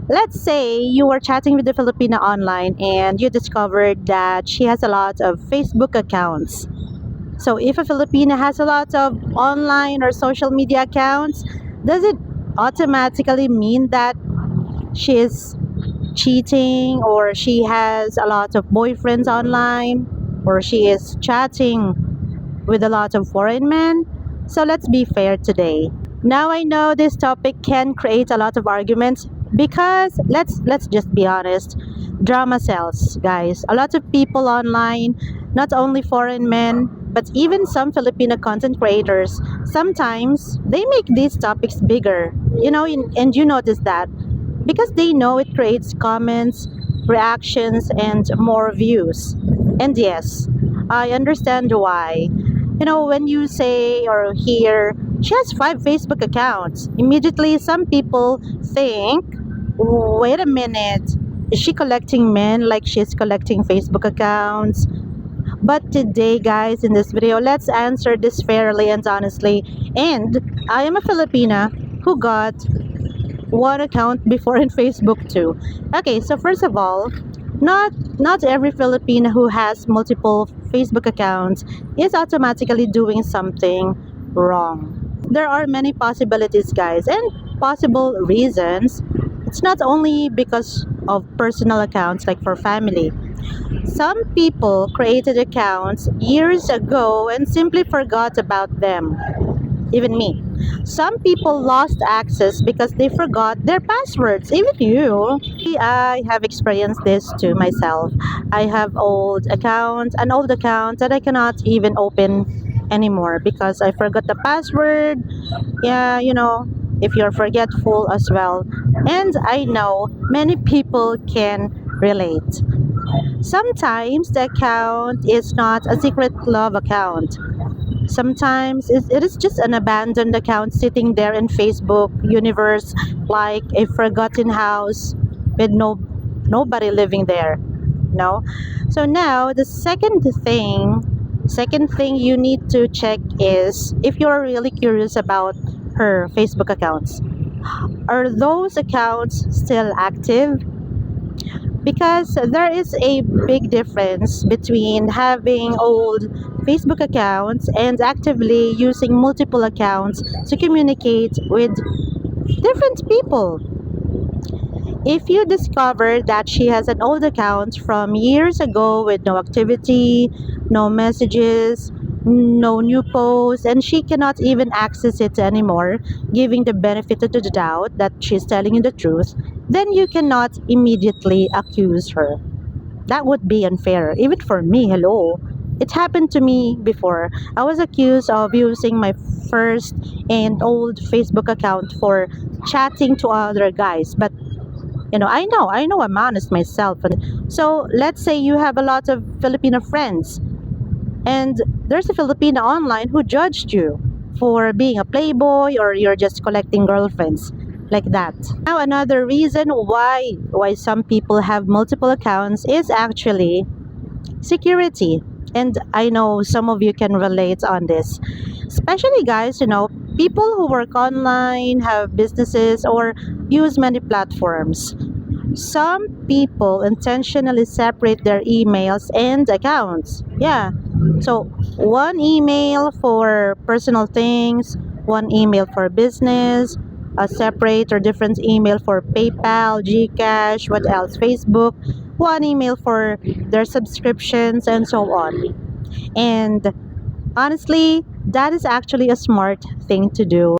Let's say you were chatting with a Filipina online and you discovered that she has a lot of Facebook accounts. So if a Filipina has a lot of online or social media accounts, does it automatically mean that she is cheating, or she has a lot of boyfriends online, or she is chatting with a lot of foreign men? So let's be fair today. Now I know this topic can create a lot of arguments because let's just be honest. Drama sells, guys. A lot of people online, not only foreign men, but even some Filipino content creators, sometimes they make these topics bigger. And you notice that because they know it creates comments, reactions, and more views. And yes, I understand why. When you say or hear she has 5 Facebook accounts, immediately some people think, wait a minute, is she collecting men like she's collecting Facebook accounts? But today, guys, in this video, let's answer this fairly and honestly. And I am a Filipina who got one account before in Facebook too. Okay, so first of all, not every Filipino who has multiple Facebook accounts is automatically doing something wrong. There are many possibilities, guys, and possible reasons. It's not only because of personal accounts like for family. Some people created accounts years ago and simply forgot about them, even me. Some people lost access because they forgot their passwords, even you. I have experienced this to myself. I have an old account that I cannot even open anymore because I forgot the password. Yeah, if you're forgetful as well. And I know many people can relate. Sometimes the account is not a secret love account. Sometimes it is just an abandoned account sitting there in Facebook universe, like a forgotten house with nobody living there. No. So now the second thing you need to check is if you're really curious about her Facebook accounts. Are those accounts still active? Because there is a big difference between having old Facebook accounts and actively using multiple accounts to communicate with different people. If you discover that she has an old account from years ago with no activity, no messages, no new posts, and she cannot even access it anymore, giving the benefit of the doubt that she's telling you the truth, then you cannot immediately accuse her. That would be unfair, even for me. Hello. It happened to me before. I was accused of using my first and old Facebook account for chatting to other guys. But I know I'm honest myself. And so let's say you have a lot of Filipino friends, and there's a Filipina online who judged you for being a playboy, or you're just collecting girlfriends like that. Now another reason why some people have multiple accounts is actually security. And I know some of you can relate on this. Especially guys, people who work online, have businesses, or use many platforms. Some people intentionally separate their emails and accounts. Yeah. So, one email for personal things, one email for business, a separate or different email for PayPal, Gcash, what else? Facebook, one email for their subscriptions, and so on. And honestly, that is actually a smart thing to do.